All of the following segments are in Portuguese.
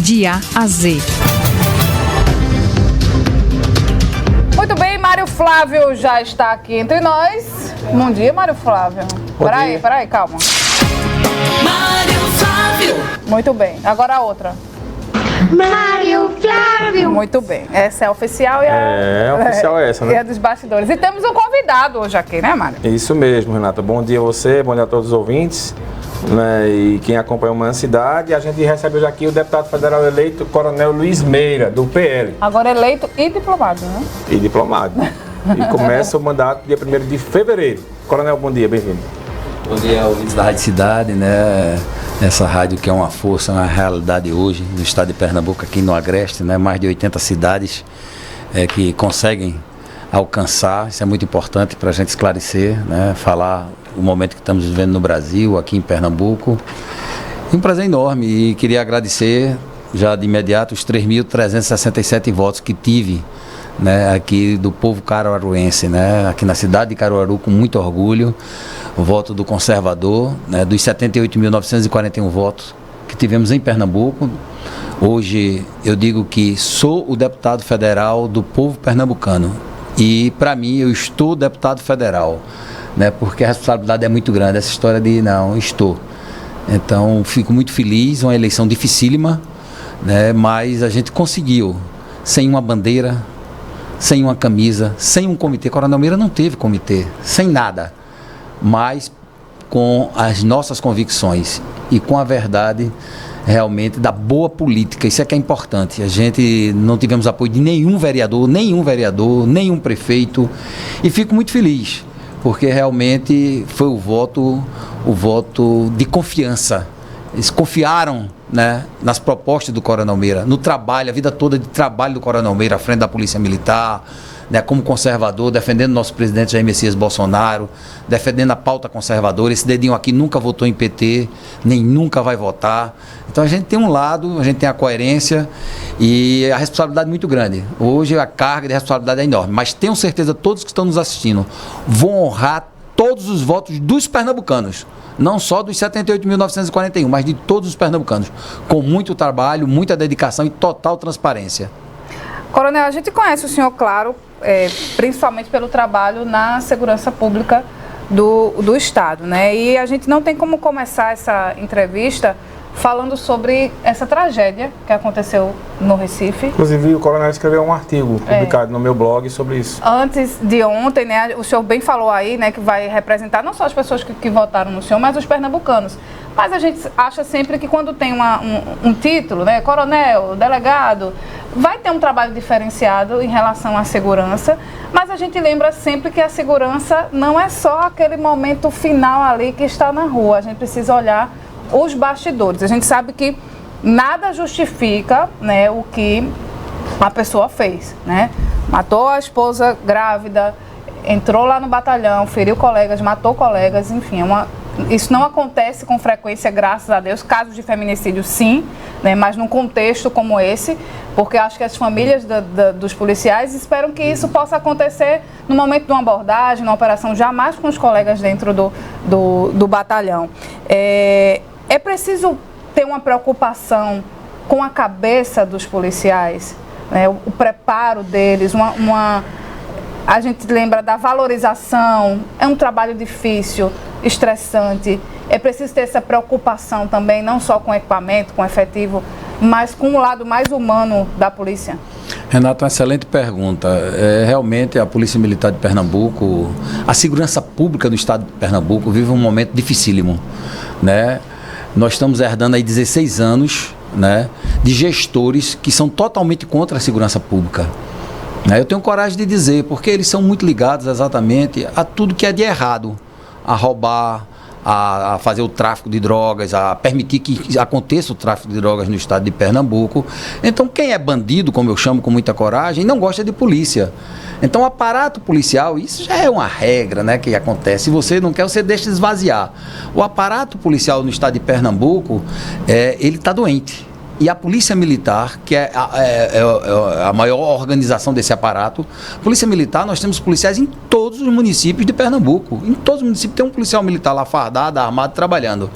de A a Z. Muito bem, Mário Flávio já está aqui entre nós. Bom dia, Mário Flávio. Peraí, calma. Mário Flávio. Muito bem, agora a outra. Mário Flávio. Muito bem, essa é a oficial e oficial é essa, né? E a dos bastidores. E temos um convidado hoje aqui, né, Mário? Isso mesmo, Renata. Bom dia a você, bom dia a todos os ouvintes, né, e quem acompanha o Manhã Cidade. A gente recebe hoje aqui o deputado federal eleito, Coronel Luiz Meira, do PL. Agora eleito e diplomado, né? E diplomado. E começa o mandato dia 1º de fevereiro. Coronel, bom dia, bem-vindo. Bom dia, ouvintes da Rádio Cidade, né? Essa rádio que é uma força, uma realidade hoje no estado de Pernambuco, aqui no Agreste, né? Mais de 80 cidades que conseguem alcançar. Isso é muito importante para a gente esclarecer, né? Falar o momento que estamos vivendo no Brasil, aqui em Pernambuco. E um prazer enorme, e queria agradecer já de imediato os 3.367 votos que tive, né, aqui do povo caruaruense, né, aqui na cidade de Caruaru, com muito orgulho, o voto do conservador, né, dos 78.941 votos que tivemos em Pernambuco. Hoje eu digo que sou o deputado federal do povo pernambucano, e para mim eu estou deputado federal, né, porque a responsabilidade é muito grande, essa história de não, estou. Então fico muito feliz, uma eleição dificílima, né, mas a gente conseguiu, sem uma bandeira, sem uma camisa, sem um comitê. Coronel Meira não teve comitê, sem nada, mas com as nossas convicções e com a verdade realmente da boa política. Isso é que é importante. A gente não tivemos apoio de nenhum vereador, nenhum prefeito, e fico muito feliz, porque realmente foi o voto de confiança. Eles confiaram, né, nas propostas do Coronel Meira, no trabalho, a vida toda de trabalho do Coronel Meira à frente da Polícia Militar, né, como conservador, defendendo nosso presidente Jair Messias Bolsonaro, defendendo a pauta conservadora. Esse dedinho aqui nunca votou em PT, nem nunca vai votar. Então a gente tem um lado, a gente tem a coerência e a responsabilidade muito grande. Hoje a carga de responsabilidade é enorme, mas tenho certeza que todos que estão nos assistindo vão honrar todos os votos dos pernambucanos. Não só dos 78.941, mas de todos os pernambucanos, com muito trabalho, muita dedicação e total transparência. Coronel, a gente conhece o senhor, claro, principalmente pelo trabalho na segurança pública do Estado, né? E a gente não tem como começar essa entrevista falando sobre essa tragédia que aconteceu no Recife. Inclusive, o Coronel escreveu um artigo publicado no meu blog sobre isso. Antes de ontem, né, o senhor bem falou aí, né, que vai representar não só as pessoas que votaram no senhor, mas os pernambucanos. Mas a gente acha sempre que quando tem um título, né, coronel, delegado, vai ter um trabalho diferenciado em relação à segurança, mas a gente lembra sempre que a segurança não é só aquele momento final ali que está na rua. A gente precisa olhar os bastidores. A gente sabe que nada justifica, né, o que a pessoa fez, né? Matou a esposa grávida, entrou lá no batalhão, feriu colegas, matou colegas, enfim, isso não acontece com frequência, graças a Deus. Casos de feminicídio, sim, né, mas num contexto como esse, porque acho que as famílias dos policiais esperam que isso possa acontecer no momento de uma abordagem, numa operação, jamais com os colegas dentro do batalhão. É preciso ter uma preocupação com a cabeça dos policiais, né, o preparo deles, a gente lembra da valorização. É um trabalho difícil, estressante. É preciso ter essa preocupação também, não só com equipamento, com efetivo, mas com o lado mais humano da polícia. Renato, uma excelente pergunta. Realmente a Polícia Militar de Pernambuco, a segurança pública do estado de Pernambuco vive um momento dificílimo, né? Nós estamos herdando aí 16 anos, né, de gestores que são totalmente contra a segurança pública. Eu tenho coragem de dizer, porque eles são muito ligados exatamente a tudo que é de errado, a roubar, a fazer o tráfico de drogas, a permitir que aconteça o tráfico de drogas no estado de Pernambuco. Então, quem é bandido, como eu chamo com muita coragem, não gosta de polícia. Então, o aparato policial, isso já é uma regra, né, que acontece. Se você não quer, você deixa esvaziar. O aparato policial no estado de Pernambuco, ele está doente. e a Polícia Militar, que é a maior organização desse aparato. Polícia Militar, nós temos policiais em todos os municípios de Pernambuco. Em todos os municípios tem um policial militar lá fardado, armado, trabalhando.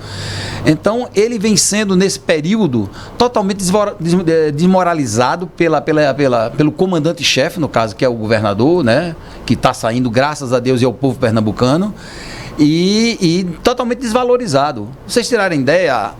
Então, ele vem sendo, nesse período, totalmente desmoralizado pelo comandante-chefe, no caso, que é o governador, né, que está saindo, graças a Deus, e ao povo pernambucano, e totalmente desvalorizado. Pra vocês tirarem ideia,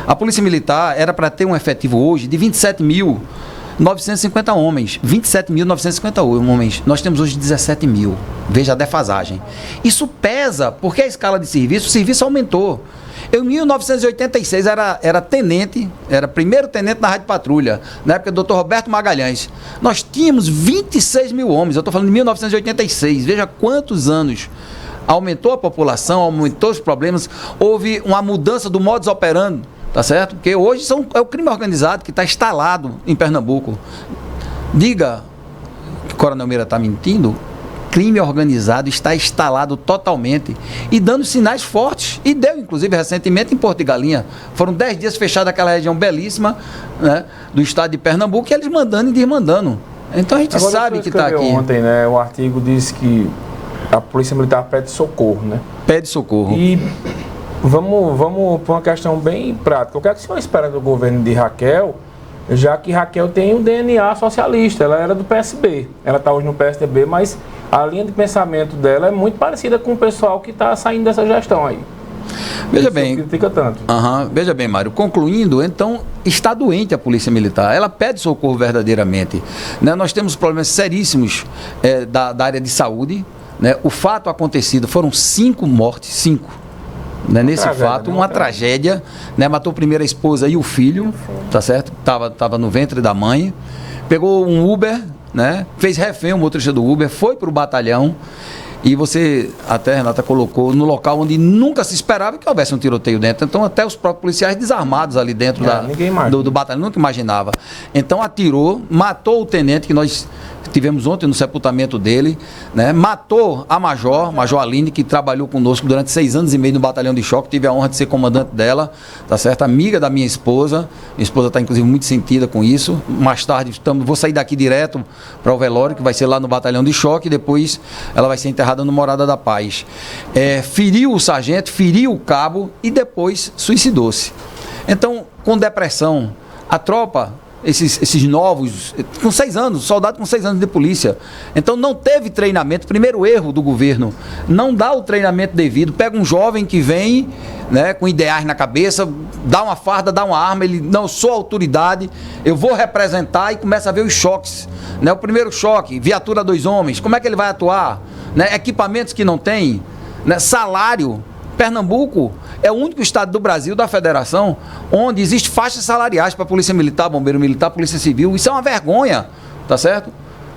a Polícia Militar era para ter um efetivo hoje de 27.950 homens. 27.950 homens. Nós temos hoje 17 mil. Veja a defasagem. Isso pesa, porque a escala de serviço, o serviço aumentou. Eu, em 1986, era tenente, era primeiro tenente na Rádio Patrulha, na época do Dr. Roberto Magalhães. Nós tínhamos 26 mil homens. Eu estou falando de 1986. Veja quantos anos. Aumentou a população, aumentou os problemas, houve uma mudança do modus operandi, tá certo? Porque hoje é o crime organizado que está instalado em Pernambuco. Diga que o Coronel Meira está mentindo, crime organizado está instalado totalmente e dando sinais fortes. E deu, inclusive, recentemente em Porto de Galinha. Foram 10 dias fechados aquela região belíssima, né, do estado de Pernambuco, e eles mandando e desmandando. Então a gente agora, sabe que está aqui. Ontem, né, o artigo diz que a Polícia Militar pede socorro, né? Pede socorro. E vamos para uma questão bem prática. O que é que o senhor espera do governo de Raquel, já que Raquel tem um DNA socialista? Ela era do PSB, ela está hoje no PSDB, mas a linha de pensamento dela é muito parecida com o pessoal que está saindo dessa gestão aí. Veja bem, critica tanto. Veja bem, Mário, concluindo, então, está doente a Polícia Militar, ela pede socorro verdadeiramente, né? Nós temos problemas seríssimos da área de saúde, né? O fato acontecido, foram 5 mortes, 5, né? Nesse tragédia, fato, uma tragédia, né? Matou primeiro a esposa e o filho, tá certo? Tava no ventre da mãe, pegou um Uber, né? Fez refém o motorista do Uber, foi para o batalhão. E você, até, Renata, colocou no local onde nunca se esperava que houvesse um tiroteio dentro. Então, até os próprios policiais desarmados ali dentro do batalhão, nunca imaginava. Então, atirou, matou o tenente, que nós tivemos ontem no sepultamento dele, né? Matou a Major Aline, que trabalhou conosco durante 6 anos e meio no batalhão de choque. Tive a honra de ser comandante dela, tá certo? Amiga da minha esposa. Minha esposa está, inclusive, muito sentida com isso. Mais tarde, vou sair daqui direto para o velório, que vai ser lá no batalhão de choque, e depois ela vai ser enterrada no Morada da Paz. Feriu o sargento, feriu o cabo e depois suicidou-se. Então, com depressão, a tropa, esses novos, com 6 anos, soldado com 6 anos de polícia, então não teve treinamento. Primeiro erro do governo, não dá o treinamento devido. Pega um jovem que vem, né, com ideais na cabeça, dá uma farda, dá uma arma, ele, não, sou autoridade, eu vou representar, e começa a ver os choques, né? O primeiro choque, viatura 2 homens, como é que ele vai atuar, né? Equipamentos que não tem, né? Salário. Pernambuco é o único estado do Brasil, da federação, onde existe faixas salariais para Polícia Militar, Bombeiro Militar, Polícia Civil. Isso é uma vergonha, tá certo?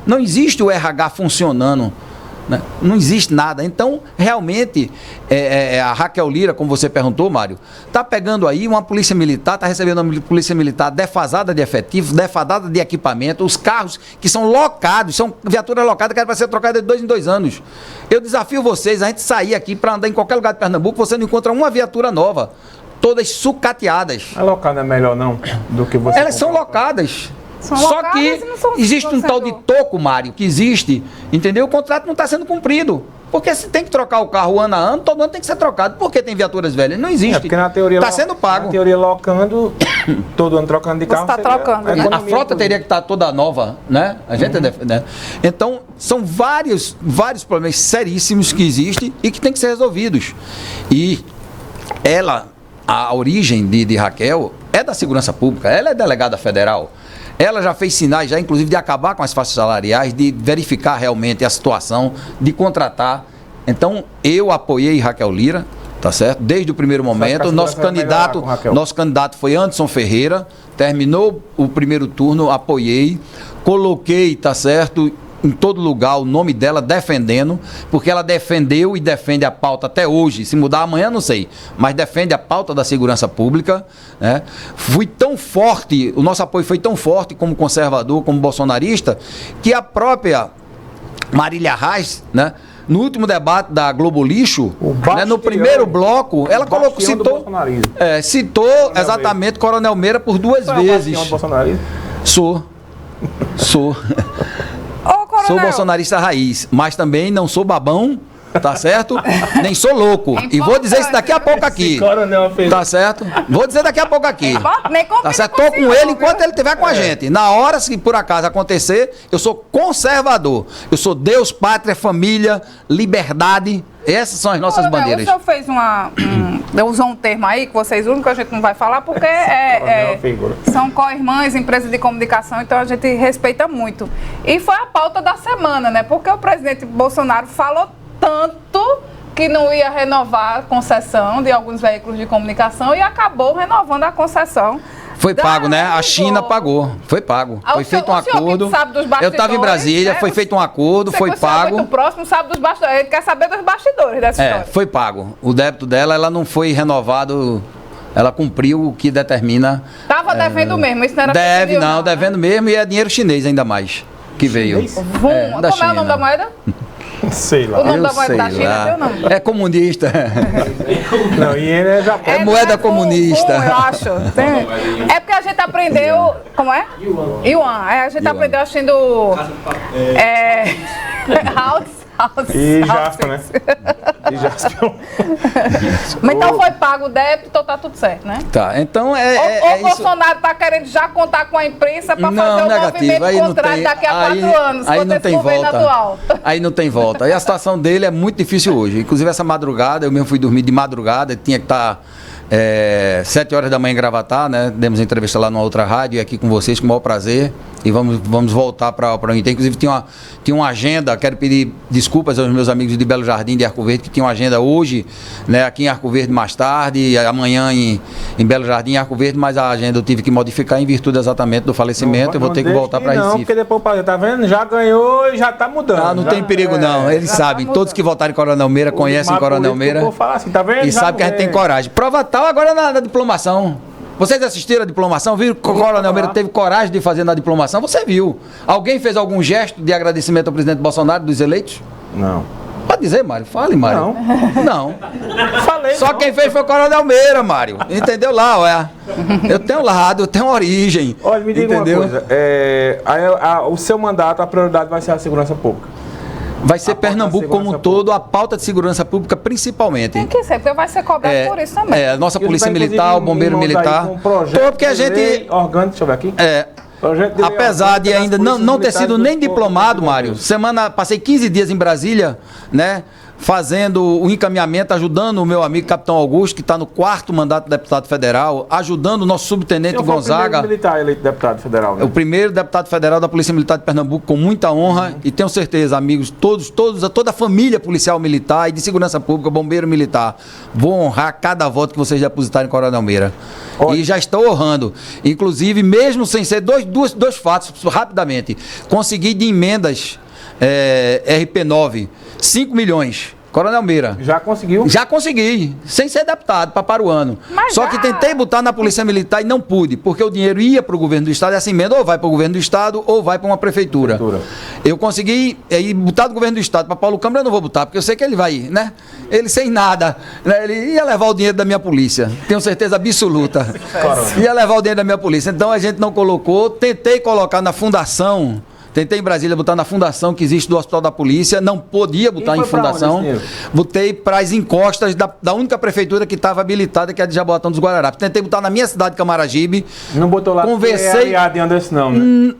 Não existe o RH funcionando, né? Não existe nada. Então, realmente, a Raquel Lira, como você perguntou, Mário, está pegando aí uma Polícia Militar, está recebendo uma Polícia Militar defasada de efetivos, defasada de equipamento, os carros que são locados, são viaturas locadas que eram para ser trocadas de 2 em 2 anos. Eu desafio vocês, a gente sair aqui para andar em qualquer lugar de Pernambuco, você não encontra uma viatura nova, todas sucateadas. A locada é melhor não do que você... Elas são locadas. Só que existe um tal de toco, Mário, que existe, entendeu? O contrato não está sendo cumprido. Porque se tem que trocar o carro ano a ano, todo ano tem que ser trocado. Por que tem viaturas velhas? Não existe. Porque na teoria... Está sendo pago. Na teoria, locando, todo ano trocando de carro... Você está trocando, né? A frota teria que estar toda nova, né? A gente né? Então, são vários problemas seríssimos que existem e que têm que ser resolvidos. E a origem de Raquel é da segurança pública, ela é delegada federal. Ela já fez sinais, já inclusive, de acabar com as faixas salariais, de verificar realmente a situação, de contratar. Então, eu apoiei Raquel Lira, tá certo? Desde o primeiro momento. Nosso candidato foi Anderson Ferreira, terminou o primeiro turno, apoiei, coloquei, tá certo, em todo lugar o nome dela defendendo, porque ela defendeu e defende a pauta até hoje. Se mudar amanhã, não sei, mas defende a pauta da segurança pública, né? Fui tão forte, o nosso apoio foi tão forte como conservador, como bolsonarista, que a própria Marília Reis, né, no último debate da Globo Lixo, O né, bastião, no primeiro bloco, ela colocou, bastião do citou, bolsonarismo. citou exatamente Coronel Meira por 2 Você é o vezes. bastião do bolsonarismo? Sou. Ô, coronel. Sou bolsonarista raiz, mas também não sou babão, tá certo? Nem sou louco. E vou dizer isso daqui a pouco aqui. Coronel fez. Tá certo? Vou dizer daqui a pouco aqui. Nem Tá combina certo? com Tô o com senhor, ele viu? enquanto ele estiver com a gente. Na hora, se por acaso acontecer, eu sou conservador. Eu sou Deus, pátria, família, liberdade. Essas são as nossas Coronel, bandeiras. O senhor fez usou um termo aí que vocês usam, que a gente não vai falar, porque Coronel figura. são co-irmãs, empresas de comunicação, então a gente respeita muito. E foi a pauta da semana, né? Porque o presidente Bolsonaro falou tanto que não ia renovar a concessão de alguns veículos de comunicação e acabou renovando a concessão. Foi pago, né? A Record. China pagou. Foi pago. Ah, Foi o feito um senhor que acordo. sabe dos Eu bastidores, estava em Brasília, né? foi feito um acordo, Você foi que é pago. muito próximo, sabe dos bastidores. Ele quer saber dos bastidores dessa É, história. foi pago. O débito dela, ela não foi renovado. Ela cumpriu o que determina. Tava devendo mesmo, isso não era Deve, possível, não, né? devendo mesmo e é dinheiro chinês ainda mais que veio. Chinês? Vum. É, Como da é o nome China. da moeda? Sei lá. O nome Eu da moeda sei da China, lá. teu não. É comunista. Não, e ele é Japão. É moeda comunista. Eu acho. É porque a gente aprendeu. Como é? Yuan. É, a gente Yuan. aprendeu assistindo. House. E Jasper, né? E Jasper. Mas então foi pago o débito, então tá tudo certo, né? Tá, então Ou é o Bolsonaro tá querendo já contar com a imprensa para fazer Não, o negativo. movimento Aí não contrário tem. daqui a 4 anos, Aí quando não esse tem governo volta. atual. Aí não tem volta. E a situação dele é muito difícil hoje. Inclusive essa madrugada, eu mesmo fui dormir de madrugada, tinha que estar 7 horas da manhã em Gravatá, né? Demos entrevista lá numa outra rádio e aqui com vocês, com o maior prazer. E vamos voltar para o Inter. Inclusive tinha uma agenda, quero pedir desculpas aos meus amigos de Belo Jardim, de Arco Verde, que tinham uma agenda hoje, né, aqui em Arco Verde mais tarde, e amanhã em Belo Jardim, em Arco Verde, mas a agenda eu tive que modificar em virtude exatamente do falecimento. Eu vou ter que voltar para Não, Recife. porque depois, tá vendo? Já ganhou e já tá mudando. Ah, não Já- tem perigo não, eles já sabem, tá todos que votaram em Coronel Meira conhecem Mas Coronel por isso que Meira eu vou falar assim, tá vendo? e Já sabem que a gente tem coragem. Prova tal agora na diplomação. Vocês assistiram a diplomação? Viram que o Coronel Meira teve coragem de fazer na diplomação? Você viu. Alguém fez algum gesto de agradecimento ao presidente Bolsonaro dos eleitos? Não. Pode dizer, Mário. Fale, Mário. Não. Falei. Só não. quem fez foi o Coronel Meira, Mário. Entendeu lá, ué? Eu tenho lado, eu tenho origem. Olha, me diga entendeu? uma coisa. O seu mandato, a prioridade vai ser a segurança pública. Vai ser A pauta da Pernambuco como um segurança todo, a pauta de segurança pública principalmente. Tem que ser, porque vai ser cobrado por isso também. a nossa E ele polícia tá, inclusive, militar, o em bombeiro mãos aí militar. com um projeto Tô, porque a de lei gente. orgânico, deixa eu ver aqui. Projeto de lei Apesar de orgânica ainda das não ter polícias sido militares nem dos corpos diplomado, de Mário, bombeiros. passei 15 dias em Brasília, né? Fazendo o encaminhamento, ajudando o meu amigo Capitão Augusto, que está no 4º mandato de deputado federal, ajudando o nosso subtenente Eu fui o Gonzaga. primeiro militar eleito deputado federal, né? O primeiro deputado federal da Polícia Militar de Pernambuco, com muita honra, e tenho certeza, amigos, toda a família policial militar e de segurança pública, bombeiro militar, vou honrar cada voto que vocês depositarem em Coronel Meira. Olha. E já estou honrando. Inclusive, mesmo sem ser dois fatos, rapidamente, consegui de emendas RP9, 5 milhões. Coronel Meira. Já conseguiu? Já consegui, sem ser deputado, para Paruano. Mas Só já- que tentei botar na Polícia Militar e não pude, porque o dinheiro ia para o governo do Estado, e essa emenda ou vai para o governo do Estado ou vai para uma prefeitura. Eu consegui botar do governo do Estado para Paulo Câmara, eu não vou botar, porque eu sei que ele vai, né? Ele sem nada, né? Ele ia levar o dinheiro da minha polícia, tenho certeza absoluta. Ia levar o dinheiro da minha polícia. Então a gente não colocou, tentei colocar na fundação. Tentei em Brasília botar na fundação que existe do Hospital da Polícia, não podia botar E em foi pra onde fundação. esse dinheiro? Botei para as encostas da única prefeitura que estava habilitada, que é a de Jaboatão dos Guararapes. Tentei botar na minha cidade, Camaragibe. Não botou lá Conversei- porque é aliado de Anderson, não, né?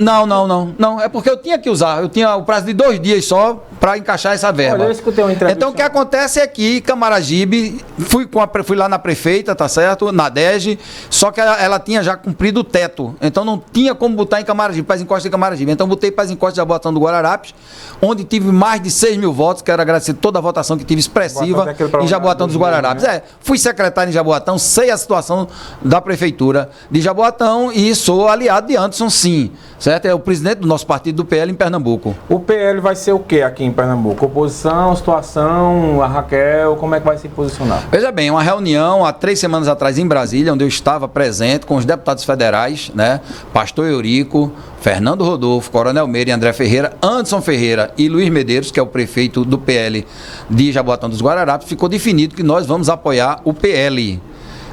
Não. É porque eu tinha que usar. Eu tinha o prazo de 2 dias só para encaixar essa verba. Olha, eu escutei uma entrevista. Então o que acontece é que Camaragibe, fui lá na prefeita, tá certo? Na DEG, só que ela tinha já cumprido o teto. Então não tinha como botar em Camaragibe, para as encostas de Camaragibe. Então botei para as encostas de Jaboatão do Guararapes, onde tive mais de 6 mil votos. Quero agradecer toda a votação que tive expressiva Jaboatão é aquele em programa Jaboatão dos dos Guararapes. né? Fui secretário em Jaboatão, sei a situação da prefeitura de Jaboatão e sou aliado de Anderson, sim. certo? É o presidente do nosso partido, do PL, em Pernambuco. O PL vai ser o que aqui em Pernambuco? Oposição, situação, a Raquel, como é que vai se posicionar? Veja bem, uma reunião há 3 semanas atrás em Brasília, onde eu estava presente com os deputados federais, né? Pastor Eurico, Fernando Rodolfo, Coronel Meira e André Ferreira, Anderson Ferreira e Luiz Medeiros, que é o prefeito do PL de Jaboatão dos Guararapes, ficou definido que nós vamos apoiar o PL.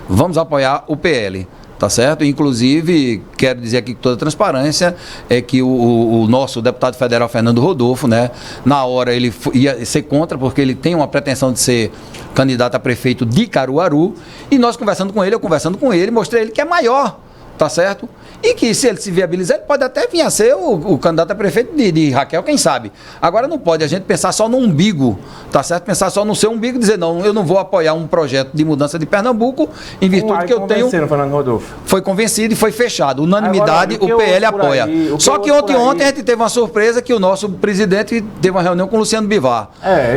Vamos apoiar o PL. Tá certo? Inclusive, quero dizer aqui com toda transparência, é que o nosso deputado federal Fernando Rodolfo, né, na hora ele ia ser contra, porque ele tem uma pretensão de ser candidato a prefeito de Caruaru, e nós eu conversando com ele, mostrei ele que é maior, tá certo? E que se ele se viabilizar, ele pode até vir a ser o candidato a prefeito de Raquel, quem sabe. Agora não pode a gente pensar só no umbigo, tá certo? Pensar só no seu umbigo e dizer, não, eu não vou apoiar um projeto de mudança de Pernambuco em virtude que eu tenho... Fernando Rodolfo. Foi convencido e foi fechado. Unanimidade, agora, o PL apoia. Só que ontem a gente teve uma surpresa que o nosso presidente teve uma reunião com o Luciano Bivar.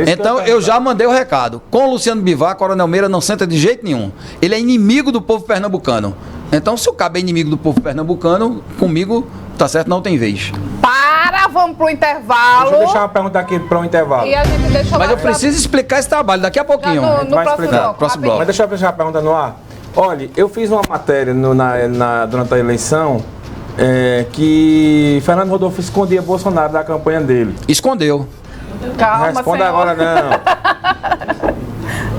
Então eu já mandei o recado. Com o Luciano Bivar, Coronel Meira não senta de jeito nenhum. Ele é inimigo do povo pernambucano. Então, se o cabo é inimigo do povo pernambucano, comigo, tá certo, não tem vez. Vamos pro intervalo. Deixa eu deixar uma pergunta aqui para o intervalo. E a gente deixa Mas eu preciso explicar esse trabalho daqui a pouquinho. No próximo bloco. Mas deixa eu deixar a pergunta no ar. Olha, eu fiz uma matéria durante a eleição que Fernando Rodolfo escondia Bolsonaro da campanha dele. Escondeu. Calma, responda senhor. agora não.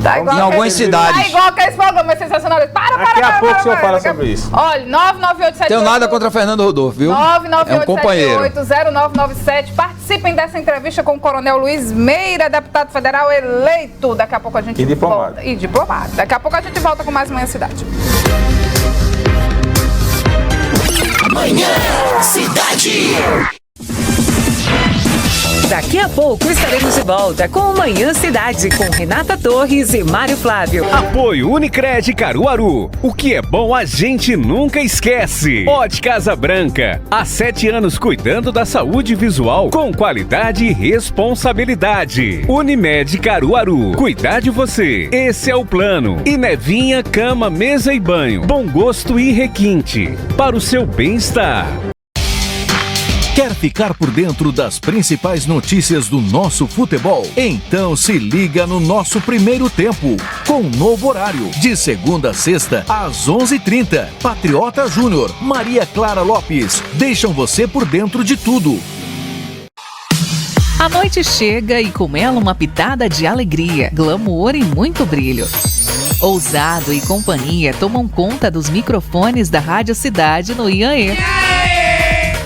Tá igual em algumas cidades. Tá igual que esse programa é sensacional. Daqui a pouco o senhor fala sobre isso. Olha, 99878... Tenho nada contra Fernando Rodolfo, viu? 998780997. Participem dessa entrevista com o Coronel Luiz Meira, deputado federal eleito. Daqui a pouco a gente volta. E diplomado. Daqui a pouco a gente volta com mais Manhã Cidade. Manhã Cidade. Daqui a pouco estaremos de volta com o Manhã Cidade, com Renata Torres e Mário Flávio. Apoio Unicred Caruaru. O que é bom a gente nunca esquece. Ótica Asa Branca. Há 7 anos cuidando da saúde visual com qualidade e responsabilidade. Unimed Caruaru. Cuidar de você. Esse é o plano. E Nevinha, cama, mesa e banho. Bom gosto e requinte. Para o seu bem-estar. Quer ficar por dentro das principais notícias do nosso futebol? Então se liga no nosso Primeiro Tempo, com um novo horário, de segunda a sexta, às 11h30. Patriota Júnior, Maria Clara Lopes, deixam você por dentro de tudo. A noite chega e com ela uma pitada de alegria, glamour e muito brilho. Ousado e companhia tomam conta dos microfones da Rádio Cidade no Ianê.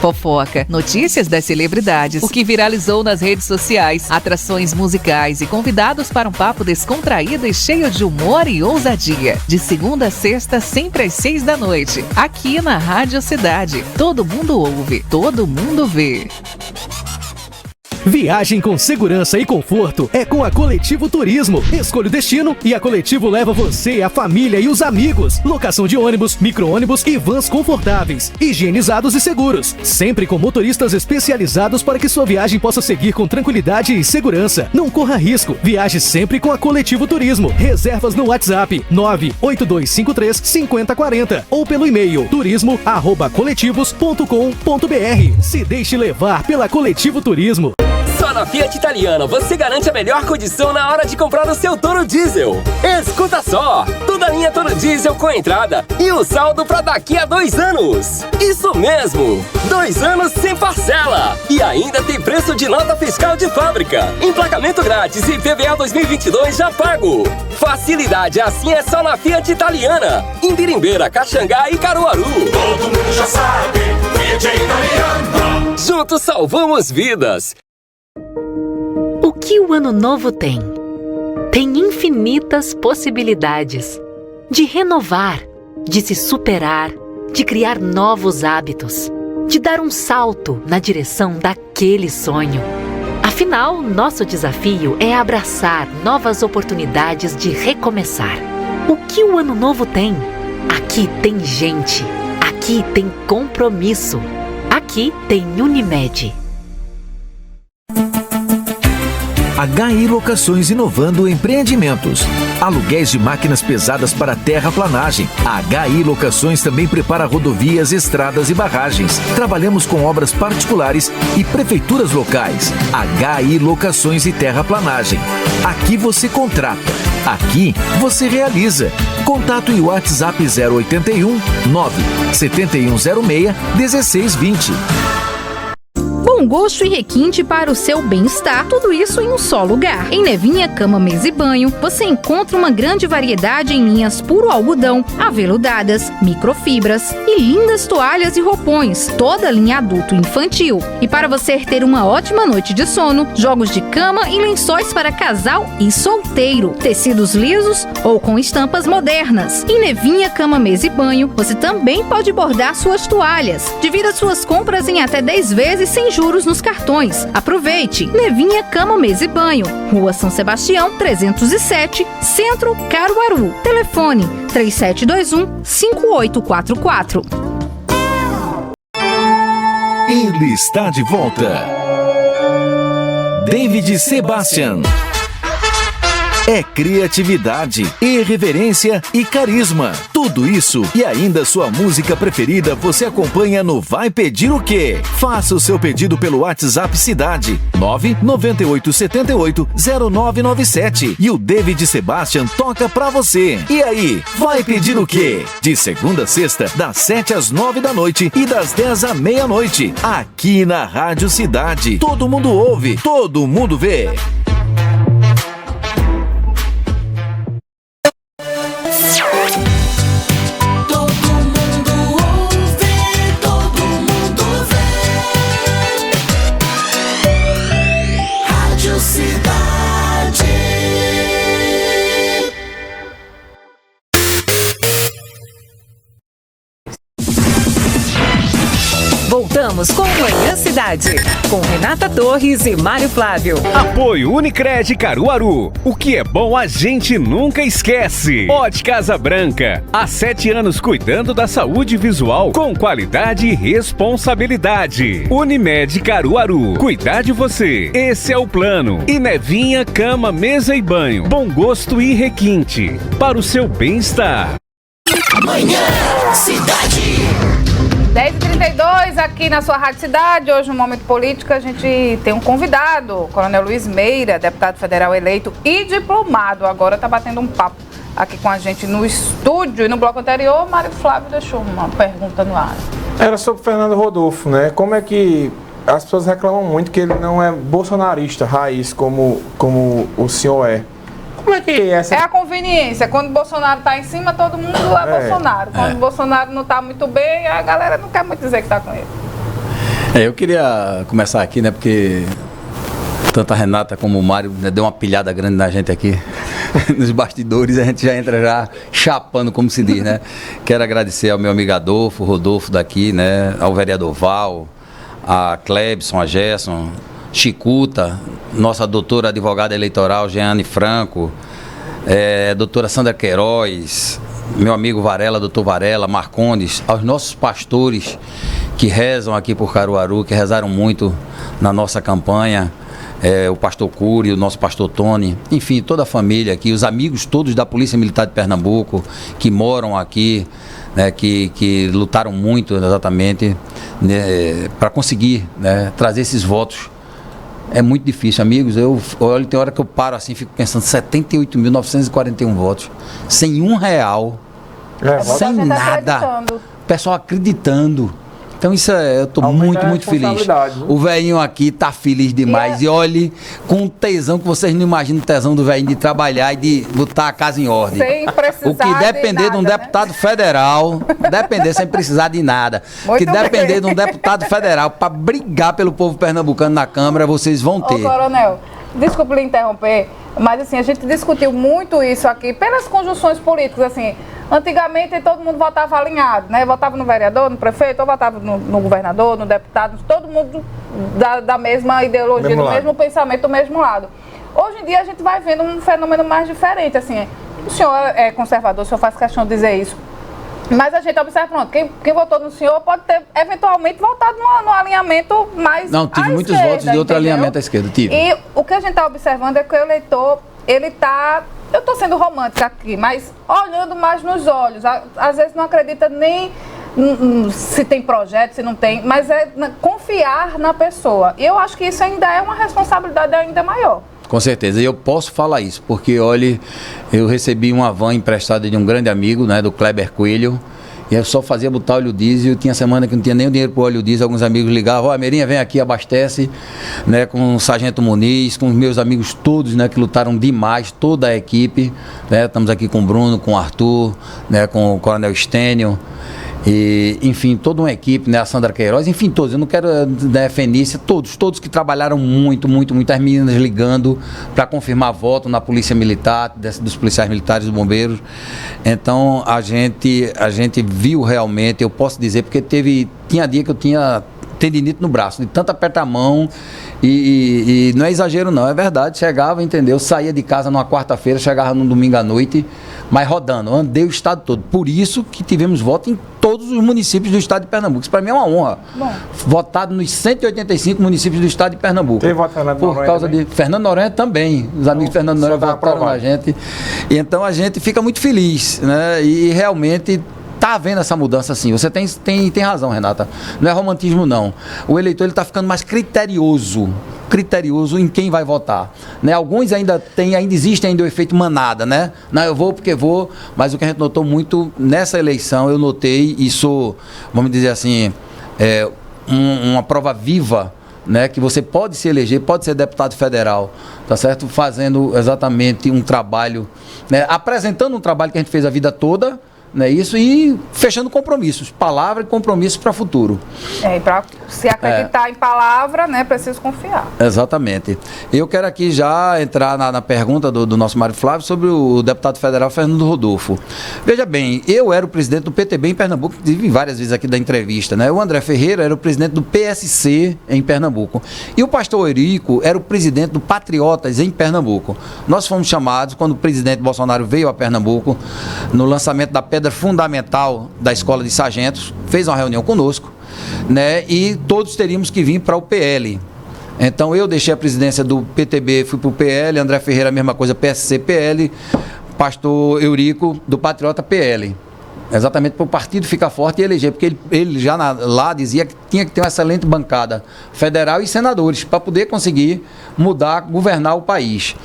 Fofoca, notícias das celebridades, o que viralizou nas redes sociais, atrações musicais e convidados para um papo descontraído e cheio de humor e ousadia. De segunda a sexta, sempre às 6 da noite, aqui na Rádio Cidade. Todo mundo ouve, todo mundo vê. Viagem com segurança e conforto é com a Coletivo Turismo. Escolha o destino e a Coletivo leva você, a família e os amigos. Locação de ônibus, micro-ônibus e vans confortáveis, higienizados e seguros. Sempre com motoristas especializados para que sua viagem possa seguir com tranquilidade e segurança. Não corra risco. Viaje sempre com a Coletivo Turismo. Reservas no WhatsApp 98253-5040 ou pelo e-mail turismo@coletivos.com.br. Se deixe levar pela Coletivo Turismo. Só na Fiat Italiana você garante a melhor condição na hora de comprar o seu Toro Diesel. Escuta só! Toda a linha Toro Diesel com entrada e o saldo para daqui a 2 anos. Isso mesmo! 2 anos sem parcela. E ainda tem preço de nota fiscal de fábrica. Emplacamento grátis e IPVA 2022 já pago. Facilidade assim é só na Fiat Italiana. Em Birimbeira, Caxangá e Caruaru. Todo mundo já sabe, Fiat Italiana. Juntos salvamos vidas. O que o Ano Novo tem? Tem infinitas possibilidades de renovar, de se superar, de criar novos hábitos, de dar um salto na direção daquele sonho. Afinal, nosso desafio é abraçar novas oportunidades de recomeçar. O que o Ano Novo tem? Aqui tem gente, aqui tem compromisso, aqui tem Unimed. HI Locações inovando empreendimentos. aluguéis de máquinas pesadas para terraplanagem. A HI Locações também prepara rodovias, estradas e barragens. Trabalhamos com obras particulares e prefeituras locais. HI Locações e Terraplanagem. Aqui você contrata. Aqui você realiza. Contato e WhatsApp 081 97106 1620. Bom gosto e requinte para o seu bem-estar, tudo isso em um só lugar. Em Nevinha Cama, Mesa e Banho, você encontra uma grande variedade em linhas puro algodão, aveludadas, microfibras e lindas toalhas e roupões, toda a linha adulto e infantil. E para você ter uma ótima noite de sono, jogos de cama e lençóis para casal e solteiro, tecidos lisos ou com estampas modernas. Em Nevinha Cama, Mesa e Banho, você também pode bordar suas toalhas. Divida suas compras em até 10 vezes sem juros nos cartões. Aproveite! Nevinha Cama, Mesa e Banho, Rua São Sebastião, 307, Centro, Caruaru. Telefone 3721-5844. Ele está de volta. David Sebastian. É criatividade, irreverência e carisma. Tudo isso e ainda sua música preferida você acompanha no Vai Pedir o Quê? Faça o seu pedido pelo WhatsApp Cidade 998780997 e o David Sebastian toca pra você. E aí, vai pedir o quê? De segunda a sexta, das 7 às 9 da noite e das 10 à meia-noite. Aqui na Rádio Cidade. Todo mundo ouve, todo mundo vê. Voltamos com Manhã Cidade, com Renata Torres e Mário Flávio. Apoio Unicred Caruaru. O que é bom a gente nunca esquece. Óticas Branca. Há 7 anos cuidando da saúde visual com qualidade e responsabilidade. Unimed Caruaru. Cuidar de você. Esse é o plano. E Nevinha Cama, Mesa e Banho. Bom gosto e requinte. Para o seu bem-estar. Manhã Cidade. 10h32 aqui na sua Rádio Cidade. Hoje no Momento Político a gente tem um convidado, o Coronel Luiz Meira, deputado federal eleito e diplomado. Agora está batendo um papo aqui com a gente no estúdio. E no bloco anterior, Mário Flávio deixou uma pergunta no ar. Era sobre o Fernando Rodolfo, né? Como é que as pessoas reclamam muito que ele não é bolsonarista raiz como o senhor é? Como é que essa... É a conveniência. Quando o Bolsonaro está em cima, todo mundo é Bolsonaro. Quando o Bolsonaro não está muito bem, a galera não quer muito dizer que está com ele. Eu queria começar aqui, né? Porque tanto a Renata como o Mário, né, deu uma pilhada grande na gente aqui nos bastidores. A gente já entra já chapando, como se diz, né? Quero agradecer ao meu amigo Rodolfo daqui, né? Ao vereador Val, a Clebson, a Gerson, Chicuta, nossa doutora advogada eleitoral, Jeane Franco, doutora Sandra Queiroz, meu amigo Varela, doutor Varela, Marcondes, aos nossos pastores que rezam aqui por Caruaru, que rezaram muito na nossa campanha, o pastor Cury, o nosso pastor Tony, enfim, toda a família aqui, os amigos todos da Polícia Militar de Pernambuco, que moram aqui, né, que lutaram muito exatamente, né, para conseguir, né, trazer esses votos. É muito difícil, amigos. Olha, tem hora que eu paro assim, fico pensando, 78.941 votos, sem R$1, sem nada. O pessoal acreditando. Então isso eu estou muito feliz. O velhinho aqui tá feliz demais. E olhe, com tesão que vocês não imaginam o tesão do velhinho de trabalhar e de botar a casa em ordem. Sem precisar o que depender de um deputado federal, sem precisar de nada. O que depender de um deputado federal para brigar pelo povo pernambucano na Câmara, vocês vão ter. Ô, Coronel, desculpe lhe interromper, mas assim, a gente discutiu muito isso aqui pelas conjunções políticas, assim. Antigamente todo mundo votava alinhado, né? Votava no vereador, no prefeito, ou votava no governador, no deputado, todo mundo da mesma ideologia, do mesmo pensamento, do mesmo lado. Hoje em dia a gente vai vendo um fenômeno mais diferente, assim. O senhor é conservador, o senhor faz questão de dizer isso. Mas a gente observa, pronto, quem votou no senhor pode ter eventualmente votado no alinhamento mais Não, tive muitos esquerda, votos de outro entendeu? alinhamento à esquerda, tive. E o que a gente está observando é que o eleitor, ele está eu estou sendo romântica aqui, mas olhando mais nos olhos, às vezes não acredita nem se tem projeto, se não tem, mas é confiar na pessoa. E eu acho que isso ainda é uma responsabilidade ainda maior. Com certeza, e eu posso falar isso, porque, olha, eu recebi uma van emprestada de um grande amigo, né, do Kleber Coelho, e eu só fazia botar óleo diesel, tinha semana que não tinha nem o dinheiro para o óleo diesel, alguns amigos ligavam, ó, Meirinha, vem aqui, abastece, né, com o Sargento Muniz, com os meus amigos todos, né, que lutaram demais, toda a equipe, né, estamos aqui com o Bruno, com o Arthur, né, com o Coronel Estênio, e, enfim, toda uma equipe, né, a Sandra Queiroz, enfim, todos, eu não quero, né, Fenícia, todos que trabalharam muito, as meninas ligando para confirmar voto na Polícia Militar, dos policiais militares, dos bombeiros. Então, a gente viu realmente, eu posso dizer, porque tinha dia que eu tinha tendinite no braço, de tanto apertar a mão, e não é exagero não, é verdade, chegava, entendeu, saía de casa numa quarta-feira, chegava num domingo à noite, mas rodando, andei o estado todo, por isso que tivemos voto em todos os municípios do estado de Pernambuco, isso para mim é uma honra. Bom. Votado nos 185 municípios do estado de Pernambuco. Teve voto Fernando Noronha por causa de Fernando Noronha também, os amigos de Fernando Noronha votaram na gente, e então a gente fica muito feliz, né, e realmente está havendo essa mudança sim, você tem razão, Renata, não é romantismo não, o eleitor está ficando mais criterioso em quem vai votar, né? Alguns ainda existe ainda o efeito manada, né? Não, eu vou porque vou, mas o que a gente notou muito nessa eleição, eu notei e sou, vamos dizer assim, uma prova viva, né? Que você pode se eleger, pode ser deputado federal, tá certo? Fazendo exatamente um trabalho, né? Apresentando um trabalho que a gente fez a vida toda, né, isso, e fechando compromissos, palavra e compromissos para o futuro. E para se acreditar em palavra, né, preciso confiar. Exatamente. Eu quero aqui já entrar na pergunta do nosso Mário Flávio sobre o deputado federal Fernando Rodolfo. Veja bem, eu era o presidente do PTB em Pernambuco, tive várias vezes aqui da entrevista, né? O André Ferreira era o presidente do PSC em Pernambuco. E o pastor Eurico era o presidente do Patriotas em Pernambuco. Nós fomos chamados, quando o presidente Bolsonaro veio a Pernambuco, no lançamento da pedra fundamental da Escola de Sargentos, fez uma reunião conosco, né, e todos teríamos que vir para o PL. Então eu deixei a presidência do PTB, fui para o PL, André Ferreira a mesma coisa, PSC, PL, pastor Eurico do Patriota, PL. Exatamente para o partido ficar forte e eleger, porque ele já lá dizia que tinha que ter uma excelente bancada federal e senadores para poder conseguir mudar, governar o país.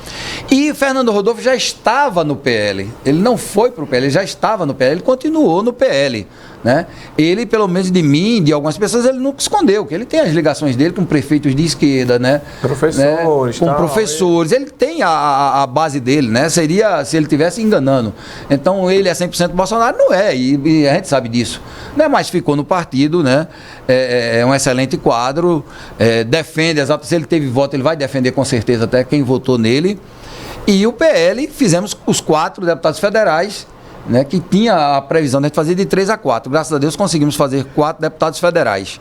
E Fernando Rodolfo já estava no PL, ele não foi para o PL, ele já estava no PL, ele continuou no PL. Né? Ele, pelo menos de mim, de algumas pessoas, ele nunca escondeu, que ele tem as ligações dele com prefeitos de esquerda, né? Professores, né? Com professores, ele tem a base dele, né? Seria se ele estivesse enganando. Então ele é 100% Bolsonaro, não é, e a gente sabe disso, né? Mas ficou no partido, né? É um excelente quadro, defende, se ele teve voto, ele vai defender com certeza até quem votou nele. E o PL, fizemos os 4 deputados federais, né, que tinha a previsão de fazer de 3 a 4. Graças a Deus conseguimos fazer 4 deputados federais.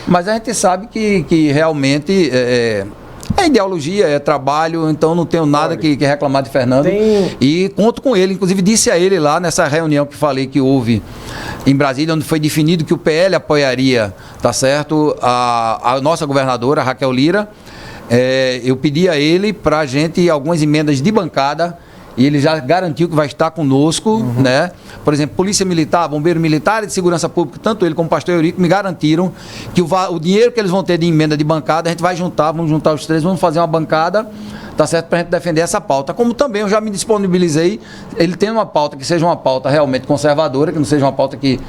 Mas a gente sabe que realmente é ideologia, é trabalho, então não tenho nada que reclamar de Fernando. E conto com ele, inclusive disse a ele lá nessa reunião que falei que houve em Brasília, onde foi definido que o PL apoiaria, tá certo, a nossa governadora, Raquel Lira. Eu pedi a ele para a gente algumas emendas de bancada, e ele já garantiu que vai estar conosco, né? Por exemplo, Polícia Militar, Bombeiro Militar e de Segurança Pública, tanto ele como o pastor Eurico me garantiram que o dinheiro que eles vão ter de emenda de bancada, a gente vai juntar, vamos juntar os 3, vamos fazer uma bancada, tá certo, para a gente defender essa pauta. Como também eu já me disponibilizei, ele tem uma pauta que seja uma pauta realmente conservadora, que não seja uma pauta que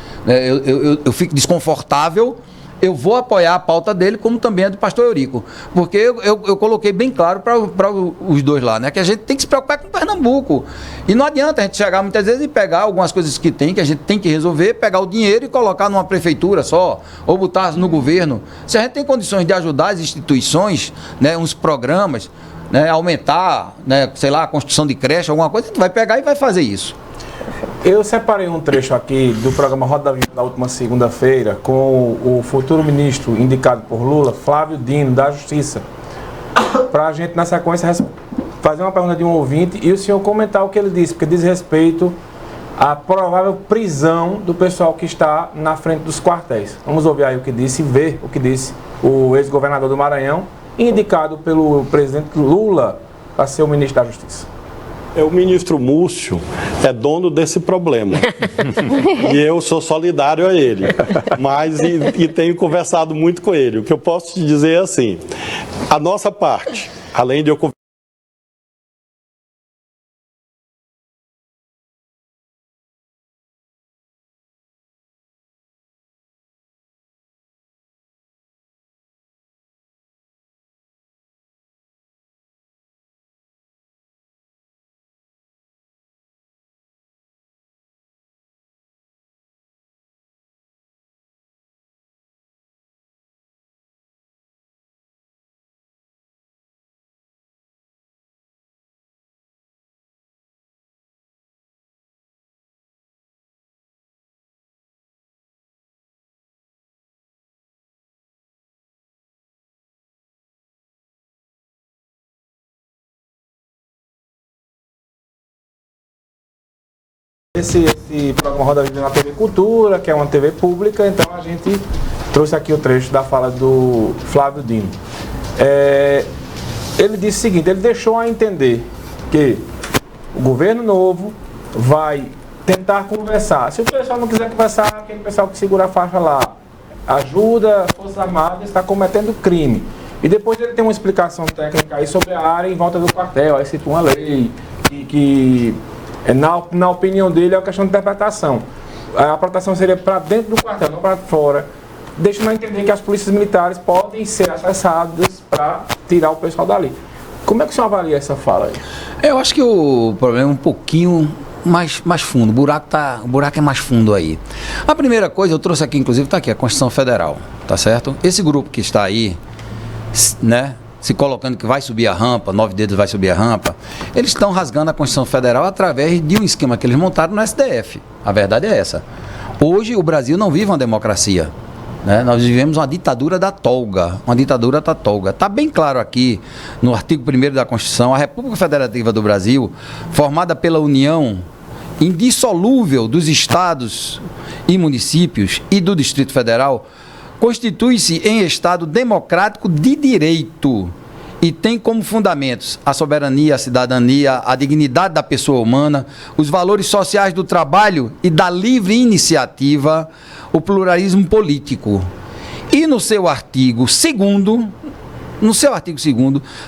eu fique desconfortável, eu vou apoiar a pauta dele, como também a do pastor Eurico, porque eu coloquei bem claro para os dois lá, né, que a gente tem que se preocupar com Pernambuco, e não adianta a gente chegar muitas vezes e pegar algumas coisas que a gente tem que resolver, pegar o dinheiro e colocar numa prefeitura só, ou botar no governo. Se a gente tem condições de ajudar as instituições, né, uns programas, né, aumentar, né, sei lá, a construção de creche, alguma coisa, a gente vai pegar e vai fazer isso. Eu separei um trecho aqui do programa Roda Viva da última segunda-feira com o futuro ministro indicado por Lula, Flávio Dino, da Justiça, para a gente, na sequência, fazer uma pergunta de um ouvinte e o senhor comentar o que ele disse, porque diz respeito à provável prisão do pessoal que está na frente dos quartéis. Vamos ouvir aí o que disse e ver o que disse o ex-governador do Maranhão, indicado pelo presidente Lula para ser o ministro da Justiça. O ministro Múcio é dono desse problema. E eu sou solidário a ele. Mas, e tenho conversado muito com ele. O que eu posso te dizer é assim, a nossa parte, além de eu Esse programa Roda Viva na TV Cultura, que é uma TV pública, então a gente trouxe aqui o trecho da fala do Flávio Dino. Ele disse o seguinte, ele deixou a entender que o governo novo vai tentar conversar. Se o pessoal não quiser conversar, aquele pessoal que segura a faixa lá, ajuda as Forças Armadas, está cometendo crime. E depois ele tem uma explicação técnica aí sobre a área em volta do quartel, aí cita uma lei que na opinião dele, é uma questão de interpretação. A proteção seria para dentro do quartel, não para fora. Deixa-me entender que as polícias militares podem ser acessadas para tirar o pessoal dali. Como é que o senhor avalia essa fala aí? Eu acho que o problema é um pouquinho mais fundo. O buraco é mais fundo aí. A primeira coisa, eu trouxe aqui, inclusive, está aqui, a Constituição Federal, tá certo? Esse grupo que está aí, né, se colocando que vai subir a rampa, 9 dedos vai subir a rampa, eles estão rasgando a Constituição Federal através de um esquema que eles montaram no STF. A verdade é essa. Hoje o Brasil não vive uma democracia, né? Nós vivemos uma ditadura da toga. Está bem claro aqui, no artigo 1º da Constituição, a República Federativa do Brasil, formada pela união indissolúvel dos estados e municípios e do Distrito Federal, constitui-se em Estado democrático de direito e tem como fundamentos a soberania, a cidadania, a dignidade da pessoa humana, os valores sociais do trabalho e da livre iniciativa, o pluralismo político. E no seu artigo 2º,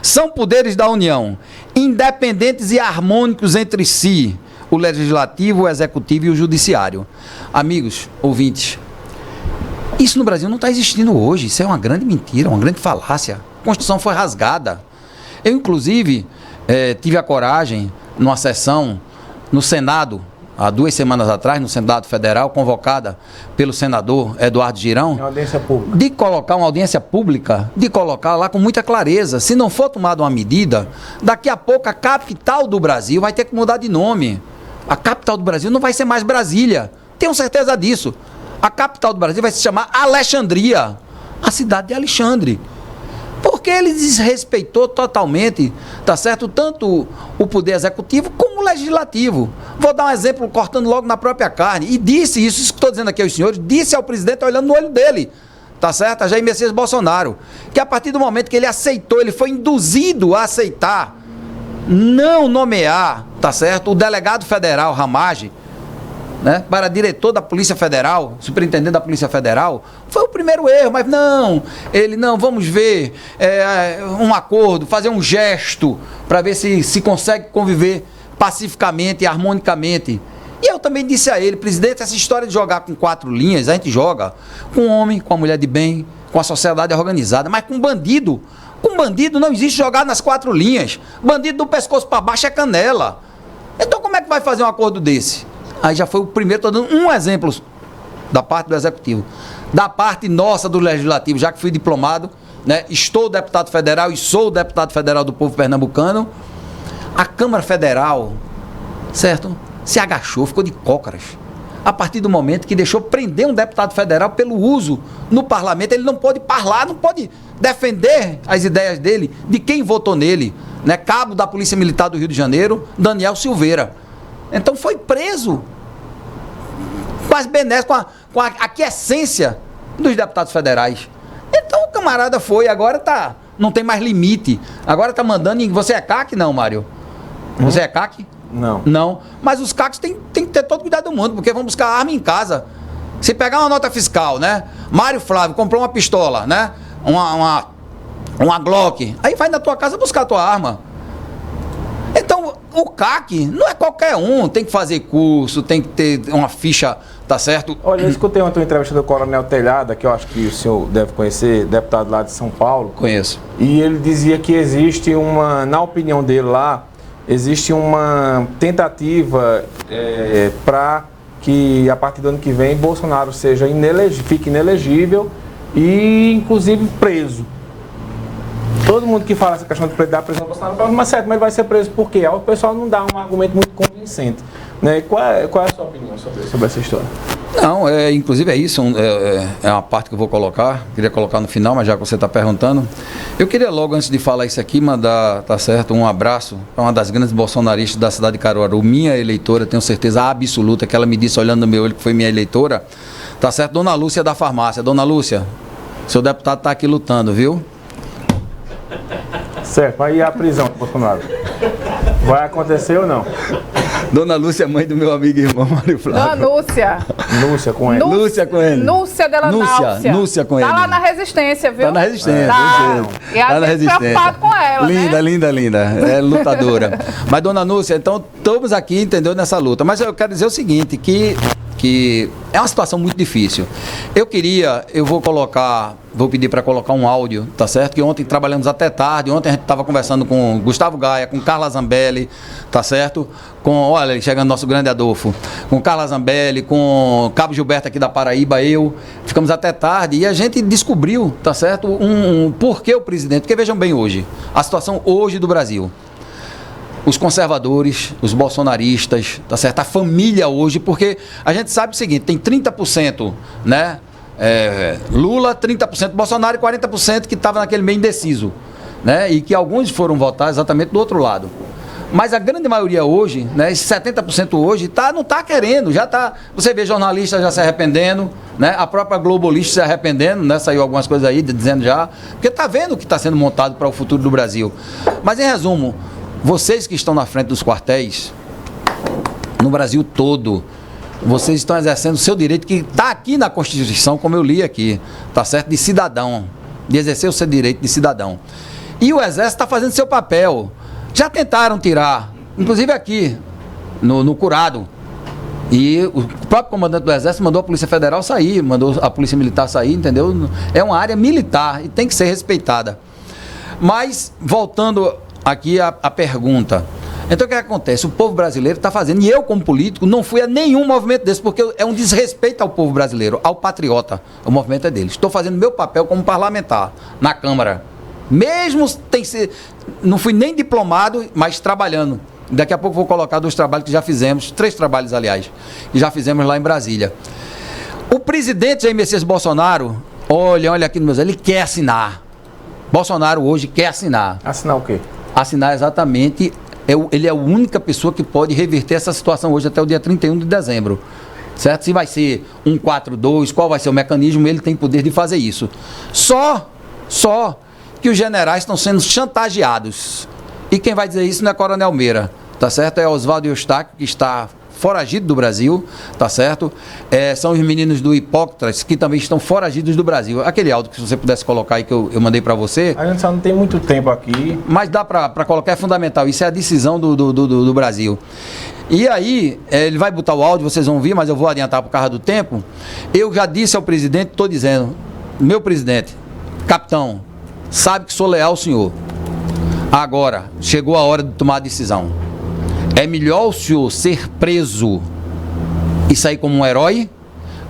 são poderes da União, independentes e harmônicos entre si, o Legislativo, o Executivo e o Judiciário. Amigos, ouvintes, isso no Brasil não está existindo hoje. Isso é uma grande mentira, uma grande falácia. A Constituição foi rasgada. Eu, inclusive, tive a coragem, numa sessão no Senado, há 2 semanas atrás, no Senado Federal, convocada pelo senador Eduardo Girão, de colocar uma audiência pública, de colocar lá com muita clareza. Se não for tomada uma medida, daqui a pouco a capital do Brasil vai ter que mudar de nome. A capital do Brasil não vai ser mais Brasília. Tenho certeza disso. A capital do Brasil vai se chamar Alexandria, a cidade de Alexandre. Porque ele desrespeitou totalmente, tá certo? Tanto o poder executivo como o legislativo. Vou dar um exemplo, cortando logo na própria carne. E disse isso que estou dizendo aqui aos senhores, disse ao presidente olhando no olho dele, tá certo? A Jair Messias Bolsonaro, que a partir do momento que ele aceitou, ele foi induzido a aceitar, não nomear, tá certo? O delegado federal Ramage, né, para diretor da Polícia Federal, superintendente da Polícia Federal, foi o primeiro erro, mas vamos ver um acordo, fazer um gesto para ver se consegue conviver pacificamente e harmonicamente. E eu também disse a ele, presidente, essa história de jogar com 4 linhas, a gente joga com o homem, com a mulher de bem, com a sociedade organizada, mas com bandido não existe jogar nas 4 linhas. Bandido do pescoço para baixo é canela. Então como é que vai fazer um acordo desse? Aí já foi o primeiro, estou dando um exemplo da parte do Executivo. Da parte nossa do Legislativo, já que fui diplomado, né, estou deputado federal e sou deputado federal do povo pernambucano, a Câmara Federal, certo, se agachou, ficou de cócoras. A partir do momento que deixou prender um deputado federal pelo uso no parlamento, ele não pode falar, não pode defender as ideias dele, de quem votou nele, né, cabo da Polícia Militar do Rio de Janeiro, Daniel Silveira. Então foi preso com as benesses, com a aquiescência dos deputados federais. Então o camarada foi, agora não tem mais limite. Agora tá mandando em... Você é CAC? Não, Mário. Você é CAC? Não. Não. Mas os CACs têm que ter todo cuidado do mundo, porque vão buscar arma em casa. Se pegar uma nota fiscal, né? Mário Flávio comprou uma pistola, né? Uma Glock. Aí vai na tua casa buscar a tua arma. Então, o CAC não é qualquer um. Tem que fazer curso, tem que ter uma ficha, tá certo? Olha, eu escutei ontem uma entrevista do Coronel Telhada, que eu acho que o senhor deve conhecer, deputado lá de São Paulo. Conheço. E ele dizia que existe na opinião dele lá, existe uma tentativa para que a partir do ano que vem Bolsonaro fique inelegível e inclusive preso. Todo mundo que fala essa questão da prisão do Bolsonaro fala, mas certo, mas vai ser preso por quê? O pessoal não dá um argumento muito convincente. Né? Qual é a sua opinião sobre essa história? Não, inclusive é isso, é uma parte que eu vou colocar, queria colocar no final, mas já que você está perguntando. Eu queria logo, antes de falar isso aqui, mandar, tá certo, um abraço para uma das grandes bolsonaristas da cidade de Caruaru, minha eleitora, tenho certeza absoluta que ela me disse, olhando no meu olho, que foi minha eleitora, tá certo, Dona Lúcia da farmácia. Dona Lúcia, seu deputado está aqui lutando, viu? Certo, mas e a prisão do Bolsonaro? Vai acontecer ou não? Dona Lúcia, mãe do meu amigo e irmão Mário Flávio. Dona Lúcia. Núcia com N. Núcia com N. Núcia dela Náucia. Núcia com N. Tá lá na Resistência, viu? Tá na Resistência. Tá. E a gente preocupado com ela, linda, né? linda. É lutadora. Mas, Dona Núcia, então, estamos aqui, entendeu, nessa luta. Mas eu quero dizer o seguinte, que é uma situação muito difícil. Eu vou pedir para colocar um áudio, tá certo? Que ontem trabalhamos até tarde, ontem a gente estava conversando com Gustavo Gaia, com Carla Zambelli, tá certo? Olha, chegando nosso grande Adolfo, com Carla Zambelli, com Cabo Gilberto aqui da Paraíba, ficamos até tarde e a gente descobriu, tá certo? Porquê o presidente, porque vejam bem hoje, a situação hoje do Brasil. Os conservadores, os bolsonaristas, tá certo? A família hoje, porque a gente sabe o seguinte, tem 30%, né? Lula, 30% Bolsonaro e 40% que estava naquele meio indeciso, né? E que alguns foram votar exatamente do outro lado. Mas a grande maioria hoje, né, esse 70% hoje, não está querendo, já está. Você vê jornalistas já se arrependendo, né? A própria Globalista se arrependendo, né? Saiu algumas coisas aí dizendo já, porque está vendo o que está sendo montado para o futuro do Brasil. Mas em resumo, vocês que estão na frente dos quartéis, no Brasil todo, vocês estão exercendo o seu direito, que está aqui na Constituição, como eu li aqui, tá certo? De cidadão, de exercer o seu direito de cidadão. E o Exército está fazendo seu papel. Já tentaram tirar, inclusive aqui, no Curado. E o próprio comandante do Exército mandou a Polícia Federal sair, mandou a Polícia Militar sair, entendeu? É uma área militar e tem que ser respeitada. Mas, voltando aqui a pergunta. Então o que acontece? O povo brasileiro está fazendo, e eu como político não fui a nenhum movimento desse, porque é um desrespeito ao povo brasileiro, ao patriota. O movimento é deles. Estou fazendo meu papel como parlamentar na Câmara. Mesmo não fui nem diplomado, mas trabalhando. Daqui a pouco vou colocar 2 trabalhos que já fizemos, 3 trabalhos, aliás, que já fizemos lá em Brasília. O presidente Jair Messias Bolsonaro, olha aqui no meu, ele quer assinar. Bolsonaro hoje quer assinar. Assinar o quê? Assinar exatamente, ele é a única pessoa que pode reverter essa situação hoje até o dia 31 de dezembro. Certo? Se vai ser 142, qual vai ser o mecanismo, ele tem poder de fazer isso. Só que os generais estão sendo chantageados. E quem vai dizer isso não é Coronel Meira, tá certo? É Oswaldo Eustáquio, que está foragido do Brasil, tá certo? São os meninos do Hipócrates, que também estão foragidos do Brasil. Aquele áudio que você pudesse colocar aí, que eu mandei para você. A gente só não tem muito tempo aqui. Mas dá para colocar, é fundamental. Isso é a decisão do Brasil. E aí, ele vai botar o áudio, vocês vão ouvir, mas eu vou adiantar por causa do tempo. Eu já disse ao presidente, estou dizendo, meu presidente, capitão, sabe que sou leal ao senhor. Agora, chegou a hora de tomar a decisão. É melhor o senhor ser preso e sair como um herói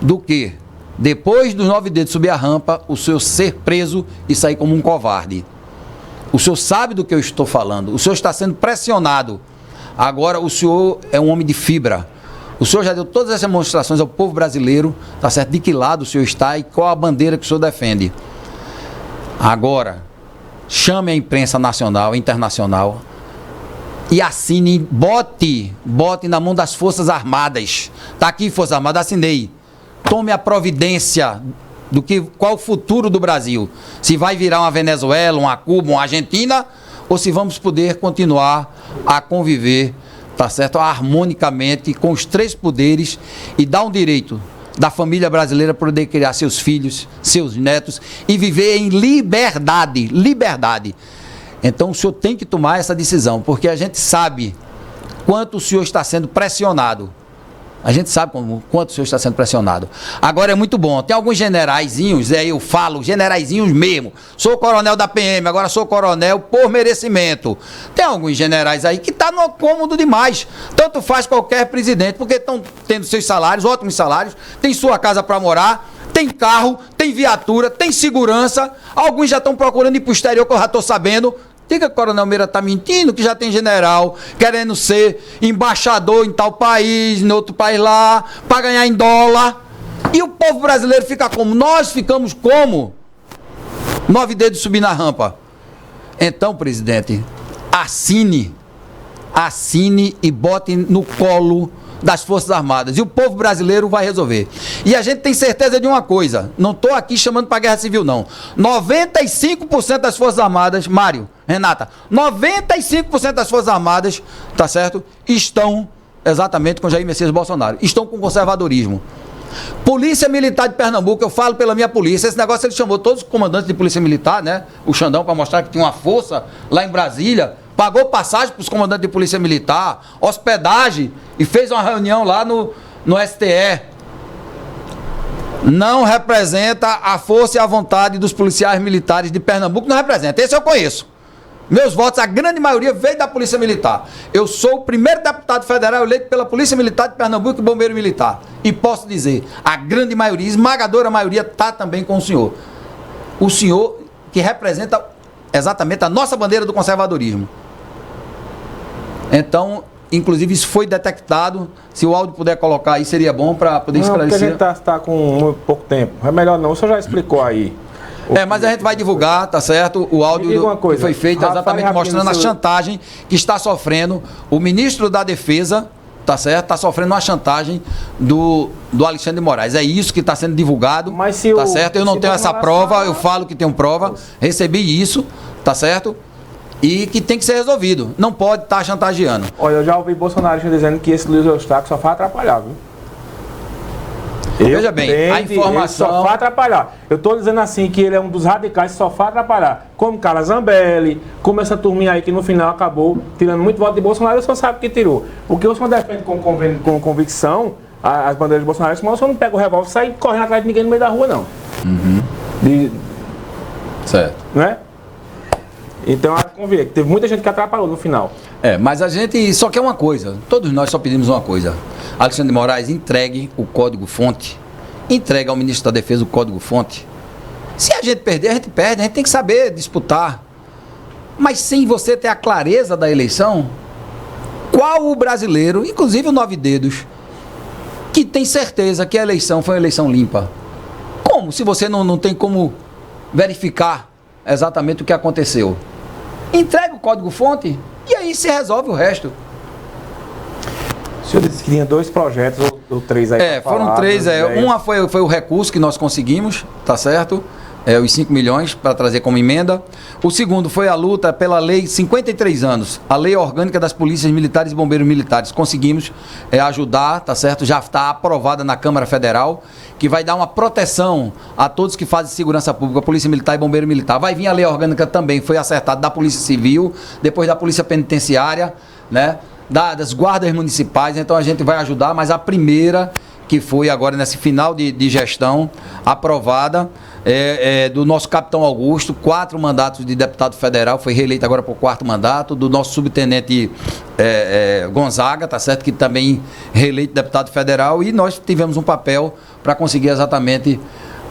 do que, depois dos 9 dedos subir a rampa, o senhor ser preso e sair como um covarde. O senhor sabe do que eu estou falando. O senhor está sendo pressionado. Agora, o senhor é um homem de fibra. O senhor já deu todas essas demonstrações ao povo brasileiro, tá certo? De que lado o senhor está e qual a bandeira que o senhor defende. Agora, chame a imprensa nacional e internacional e assine, bote na mão das Forças Armadas. Está aqui, Forças Armadas, assinei. Tome a providência qual o futuro do Brasil. Se vai virar uma Venezuela, uma Cuba, uma Argentina, ou se vamos poder continuar a conviver tá certo, harmonicamente com os 3 poderes e dar um direito da família brasileira poder criar seus filhos, seus netos e viver em liberdade. Então o senhor tem que tomar essa decisão, porque a gente sabe quanto o senhor está sendo pressionado. A gente sabe quanto o senhor está sendo pressionado. Agora é muito bom. Tem alguns generaizinhos, eu falo, generaizinhos mesmo. Sou coronel da PM, agora sou coronel por merecimento. Tem alguns generais aí que estão no cômodo demais. Tanto faz qualquer presidente, porque estão tendo seus salários, ótimos salários, tem sua casa para morar, tem carro, tem viatura, tem segurança. Alguns já estão procurando ir para o exterior, que eu já estou sabendo. Diga que o Coronel Meira está mentindo, que já tem general querendo ser embaixador em tal país, em outro país lá, para ganhar em dólar. E o povo brasileiro fica como? Nós ficamos como? 9 dedos subir na rampa. Então, presidente, assine e bote no colo das Forças Armadas. E o povo brasileiro vai resolver. E a gente tem certeza de uma coisa, não estou aqui chamando para guerra civil, não. 95% das Forças Armadas, Mário, Renata, 95% das Forças Armadas, tá certo? Estão exatamente com Jair Messias Bolsonaro. Estão com conservadorismo. Polícia Militar de Pernambuco, eu falo pela minha polícia, esse negócio ele chamou todos os comandantes de polícia militar, né? O Xandão, para mostrar que tinha uma força lá em Brasília, pagou passagem para os comandantes de polícia militar, hospedagem e fez uma reunião lá no STE. Não representa a força e a vontade dos policiais militares de Pernambuco, não representa. Esse eu conheço. Meus votos, a grande maioria veio da Polícia Militar. Eu sou o primeiro deputado federal eleito pela Polícia Militar de Pernambuco e Bombeiro Militar. E posso dizer, a grande maioria, esmagadora maioria, está também com o senhor. O senhor que representa exatamente a nossa bandeira do conservadorismo. Então, inclusive, isso foi detectado. Se o áudio puder colocar aí, seria bom para poder esclarecer. Porque a gente está com muito pouco tempo. É melhor não, o senhor já explicou aí. Mas a gente vai divulgar, tá certo? O áudio que foi feito exatamente mostrando a chantagem que está sofrendo o ministro da Defesa, tá certo? Está sofrendo uma chantagem do Alexandre de Moraes. É isso que está sendo divulgado, tá certo? Eu não tenho essa prova, eu falo que tenho prova, recebi isso, tá certo? E que tem que ser resolvido. Não pode estar chantageando. Olha, eu já ouvi Bolsonaro dizendo que esse Luiz Eustáquio só faz atrapalhar, viu? Veja bem, a informação... Ele só faz atrapalhar. Eu estou dizendo assim que ele é um dos radicais que só faz atrapalhar. Como Carla Zambelli, como essa turminha aí que no final acabou tirando muito voto de Bolsonaro, o senhor sabe que tirou. Porque o senhor defende com convicção as bandeiras de Bolsonaro, mas o senhor não pega o revólver e sai correndo atrás de ninguém no meio da rua, não. Certo. Não é? Então, convém, teve muita gente que atrapalhou no final. Mas a gente só quer uma coisa. Todos nós só pedimos uma coisa. Alexandre de Moraes, entregue o código-fonte. Entregue ao ministro da Defesa o código-fonte. Se a gente perder, a gente perde. A gente tem que saber disputar. Mas sem você ter a clareza da eleição, qual o brasileiro, inclusive o 9 dedos, que tem certeza que a eleição foi uma eleição limpa? Como? Se você não tem como verificar exatamente o que aconteceu. Entrega o código-fonte e aí se resolve o resto. O senhor disse que tinha 2 projetos ou 3 aí. Foram 3. Uma foi o recurso que nós conseguimos, tá certo? Os 5 milhões para trazer como emenda. O segundo foi a luta pela lei 53 anos, a lei orgânica das polícias militares e bombeiros militares. Conseguimos ajudar, tá certo? Já está aprovada na Câmara Federal, que vai dar uma proteção a todos que fazem segurança pública, Polícia Militar e Bombeiro Militar. Vai vir a lei orgânica também, foi acertada da Polícia Civil, depois da Polícia Penitenciária, né? Das guardas municipais. Então a gente vai ajudar, mas a primeira que foi agora nesse final de gestão aprovada do nosso capitão Augusto, 4 mandatos de deputado federal, foi reeleito agora por 4º mandato, do nosso subtenente Gonzaga, tá certo, que também reeleito deputado federal, e nós tivemos um papel para conseguir exatamente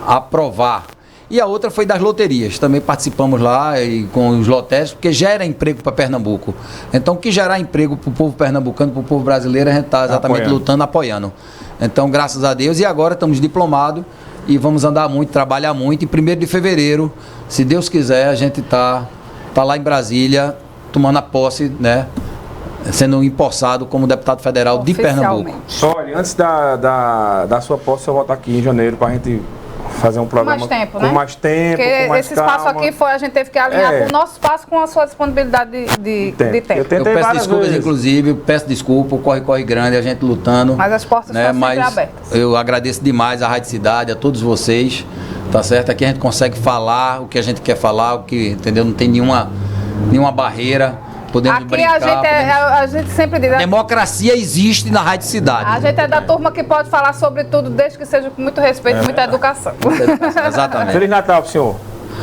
aprovar. E a outra foi das loterias, também participamos lá com os lotéricos, porque gera emprego para Pernambuco. Então, o que gerar emprego para o povo pernambucano, para o povo brasileiro, a gente está exatamente lutando, apoiando. Então, graças a Deus, e agora estamos diplomados e vamos andar muito, trabalhar muito. E 1º de fevereiro, se Deus quiser, a gente tá lá em Brasília, tomando a posse, né? Sendo empossado como deputado federal de Pernambuco. Olha, antes da sua posse, eu volto aqui em janeiro para a gente fazer um programa mais tempo, com né? mais tempo, Porque com mais esse espaço calma. aqui a gente teve que alinhar com o nosso espaço com a sua disponibilidade de tempo. Eu tentei Eu peço várias desculpas, vezes. inclusive, peço desculpa, o corre grande, a gente lutando. Mas as portas estão sempre Mas abertas. eu agradeço demais à Rádio Cidade, a todos vocês, tá certo? Aqui a gente consegue falar o que a gente quer falar, o que, entendeu? Não tem nenhuma barreira. Podemos Aqui brincar. a gente sempre diz. Democracia existe na Rádio Cidade. A gente é da turma que pode falar sobre tudo, desde que seja com muito respeito e muita educação. Exatamente. Feliz Natal pro senhor.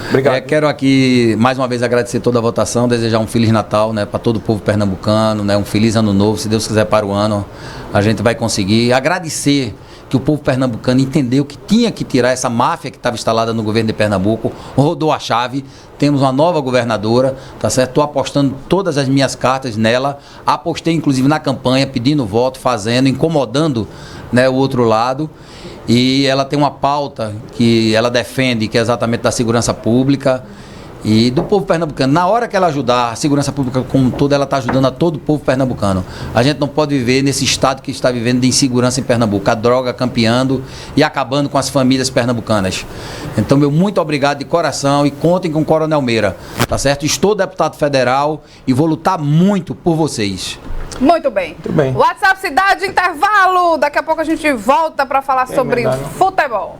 Obrigado. Quero aqui mais uma vez agradecer toda a votação, desejar um Feliz Natal, né, para todo o povo pernambucano, né, um Feliz Ano Novo, se Deus quiser para o ano a gente vai conseguir. Agradecer que o povo pernambucano entendeu que tinha que tirar essa máfia que estava instalada no governo de Pernambuco, rodou a chave, temos uma nova governadora, tá certo? Estou apostando todas as minhas cartas nela, apostei inclusive na campanha, pedindo voto, fazendo, incomodando, né, o outro lado. E ela tem uma pauta que ela defende, que é exatamente da segurança pública e do povo pernambucano. Na hora que ela ajudar a segurança pública como um todo, ela está ajudando a todo o povo pernambucano. A gente não pode viver nesse estado que está vivendo de insegurança em Pernambuco, a droga campeando e acabando com as famílias pernambucanas. Então, meu muito obrigado de coração e contem com o Coronel Meira, tá certo? Estou deputado federal e vou lutar muito por vocês. Muito bem. Muito bem. WhatsApp Cidade, intervalo. Daqui a pouco a gente volta para falar sobre futebol.